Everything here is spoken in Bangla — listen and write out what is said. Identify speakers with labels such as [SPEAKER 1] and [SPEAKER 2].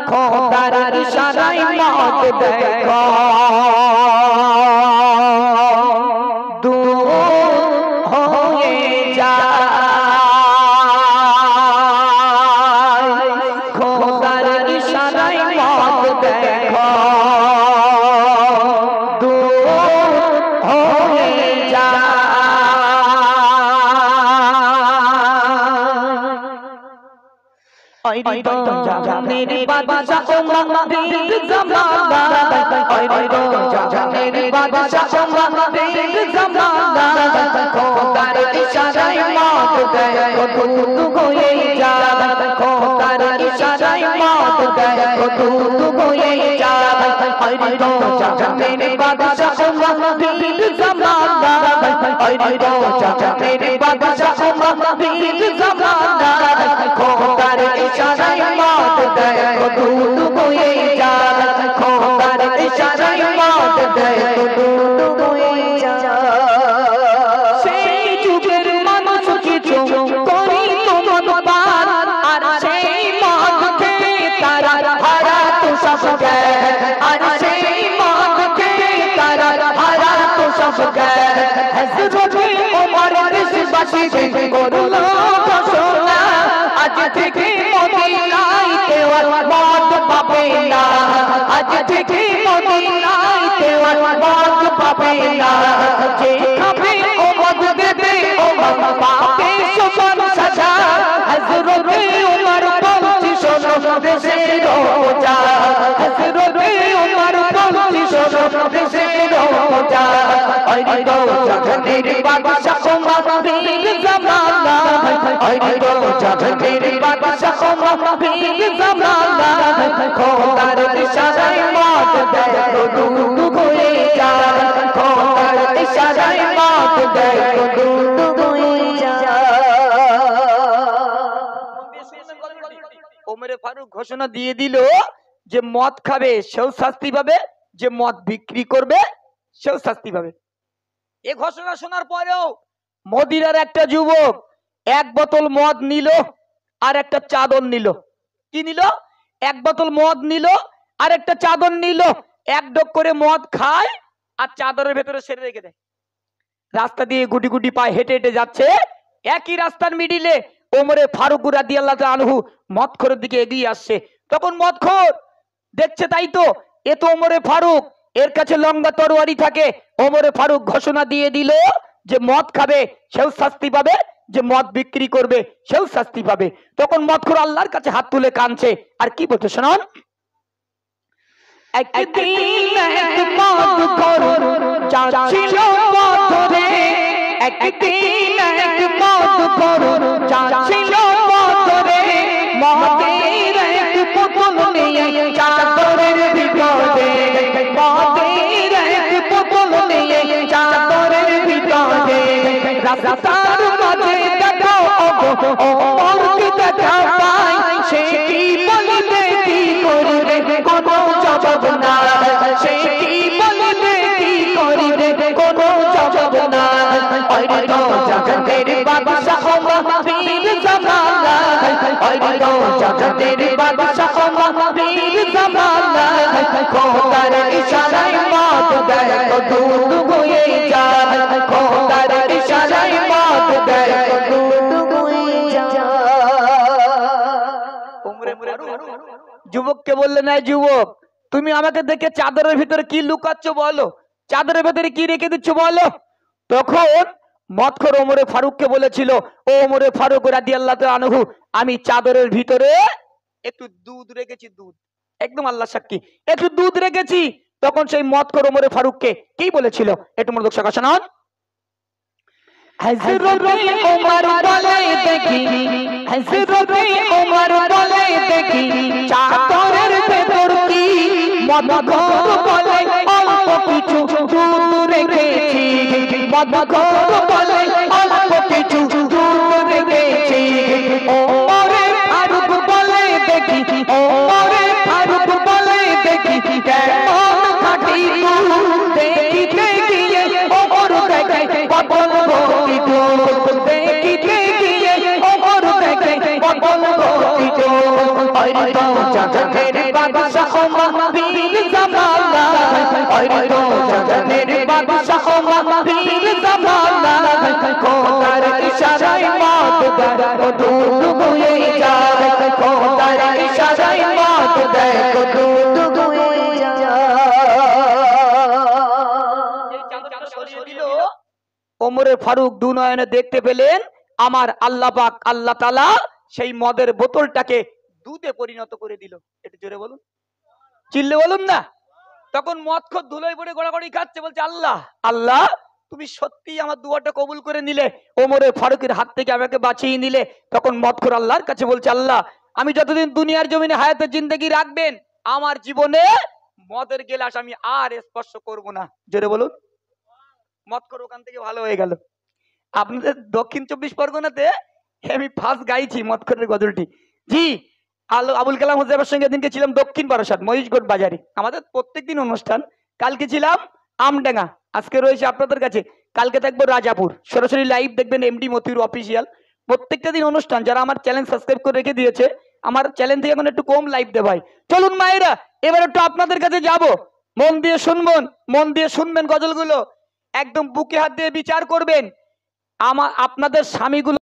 [SPEAKER 1] খোদার ইশারায় মত দেখো দূর হয়ে যায় খোদার ইশারায় মত দেখো मेरे बादशाह मेरे ज़माना मेरे बादशाह मेरे ज़माना खोदार इशाराए मौत गए दूध होए जा खोदार इशाराए मौत गए दूध होए जा मेरे बादशाह मेरे ज़माना मेरे बादशाह मेरे ज़माना खोदार इशाराए मौत गए दूध होए जा खोदार इशाराए मौत गए दूध होए जा সেই যুগের মানুষ কিছু করি তোমার আর সেই মত খেয়ে তারা হারা তো সব গয়ে আর সেই মত খেয়ে তারা হারা তো সব গয়ে হযরত ওমর দেশবাসী করলো ঘোষণা আজ থেকে মদিনায় কেউ মত পাবে না আজ থেকে মদিনায় কেউ মত পাবে না যে খাবে ও মত দেবে ও মত পাবে সমান সাজা হযরত ওমর বলছি শোনো দেশের রোজা হযরত ওমর বলছি শোনো দেশের রোজা ওই রোজা মেরে বাদশাহ ওমর মেরে জামানা ওই রোজা মেরে বাদশাহ ওমর মেরে জামানা খোদার ইশারায় মত দেয় दूध होए जा खोदार इशाराए मौत गए दूध होए जा ওমরে ফারুক ঘোষণা দিয়ে দিল যে মদ খাবে সেও শাস্তি পাবে যে মদ বিক্রি করবে সেও শাস্তি পাবে এই ঘোষণা শোনার পরেও মদিনার একটা যুবক এক বোতল মদ নিল আর একটা চাদর নিল কি নিল এক বোতল মদ নিল আর একটা চাদর নিল এক ডোক করে মদ খায় আর চাদরের ভেতরে ছেড়ে রেখে দেয় রাস্তা দিয়ে গুটি গুটি পায়ে হেঁটে হেঁটে যাচ্ছে একই রাস্তার মিডিলে ওমরে ফারুক রাদিয়াল্লাহু আনহু মদখোরের দিকে এগিয়ে আসছে তখন মদখোর দেখছে তাই তো এ তো ওমরে ফারুক এর কাছে লম্বা তরবারি থাকে ওমরে ফারুক ঘোষণা দিয়ে দিল যে মদ খাবে সেও শাস্তি পাবে যে মদ বিক্রি করবে সেও শাস্তি পাবে তখন মদখোর আল্লাহর কাছে হাত তুলে কাঁদছে আর কি বলতে শোনান একদিন এক মদখোর যাচ্ছিল পথে একদিন এক মদখোর যাচ্ছিল পথে মদের এক বোতল নিয়ে চাদরের ভিতরে মদের এক বোতল নিয়ে চাদরের ভিতরে রাস্তার মাঝে দেখা ওমরকে দেখা পাই সে কি বলবে কি করবে কোনো জবাব না সে কি বলবে কি করবে কোনো জবাব না ওই তো জগতের বাদশাহ মহাবীর জামানা ওই তো জগতের বাদশাহ মহাবীর জামানা খোদার ইশারায় মত দেয় दूध होए जा খোদার ইশারায় মত দেয় दूध होए जा ওমরে ফারুক যুবককে বললেন না যুবক তুমি আমাকে দেখে চাদরের ভিতরে কি লুকাচ্ছ বলো চাদরের ভিতরে কি রেখে দিচ্ছ বলো তখন মদখোর ওমরে ফারুককে বলেছিল ও ওমরে ফারুক রাদিয়াল্লাহু আনহু আমি চাদরের ভিতরে একটু দুধ রেখেছি দুধ একদম আল্লাহ সাক্ষী একটু দুধ রেখেছি তখন সেই মদখোর ওমরে ফারুককে কি বলেছিল একটু মনোযোগ সহকারে শুনুন হযরত ওমর বলে দেখি হযরত ওমর বলে দেখি চাদরের ভেতর কি মদখোর বলে অল্প কিছু দুধ রেখেছি মদখোর বলে অল্প কিছু দুধ রেখেছি ওমরে ফারুক বলে দেখি ওমরে ফারুক বলে দেখি কেমন খাঁটি দুধ দেখিতে গিয়ে ওমর দেখে বদল ভর্তি দুধ দেখিতে গিয়ে ওমর দেখে বদল ভর্তি দুধ ওই তো
[SPEAKER 2] জগনের বাদশাহ মহাবীর জামানা ওই তো জগনের বাদশাহ মহাবীর জামানা খোদার ইশারায় মত দেয় দুধ বয়ে যায় খোদার ইশারায় মত দেয় দুধ বয়ে যায়।
[SPEAKER 1] ওমরে ফারুক দু নয়নে দেখতে পেলেন আমার আল্লাহ পাক আল্লাহ তাআলা সেই মদের বোতলটাকে দুধে পরিণত করে দিল। একটু জোরে বলুন, চিল্লে বলুন না। তখন মদখোর ধুলোয় পড়ে গড়াগড়ি খাচ্ছে, বলছে আল্লাহ আল্লাহ তুমি সত্যি আমার দুয়াটা কবুল করে নিলে, ওমরে ফারুকের হাত থেকে আমাকে বাঁচিয়ে নিলে। তখন মদখোর আল্লাহর কাছে বলছে আল্লাহ আমি যতদিন দুনিয়ার জমিনে হায়াতের জিন্দেগি রাখবেন আমার জীবনে মদের গেলাস আমি আর স্পর্শ করব না। জোরে বলুন। মদখোর ওখান থেকে ভালো হয়ে গেল। আপনাদের দক্ষিণ 24 পরগনাতে আমি ফার্স্ট গাইছি মদখোরের গজলটি। জি আবুল কালাম হোসেনের সঙ্গে দিনকে ছিলাম দক্ষিণ বারাসাত মহিষগড় বাজারে, আমাদের প্রত্যেকদিন অনুষ্ঠান। কালকে ছিলাম আমডাঙ্গা, আজকে রয়েছে আপনাদের কাছে, কালকে থাকবো রাজাপুর। সরাসরি লাইভ দেখবেন এমডি মতিউর অফিসিয়াল। প্রত্যেকটা দিন অনুষ্ঠান। যারা আমার চ্যানেল সাবস্ক্রাইব করে রেখে দিয়েছে, আমার চ্যানেল থেকে এখন একটু কম লাইভ দে ভাই। চলুন মায়েরা এবার একটু আপনাদের কাছে যাব, মন দিয়ে শুনবেন, মন দিয়ে শুনবেন গজলগুলো, একদম বুকে হাত দিয়ে বিচার করবেন। আপনাদের স্বামীগুলো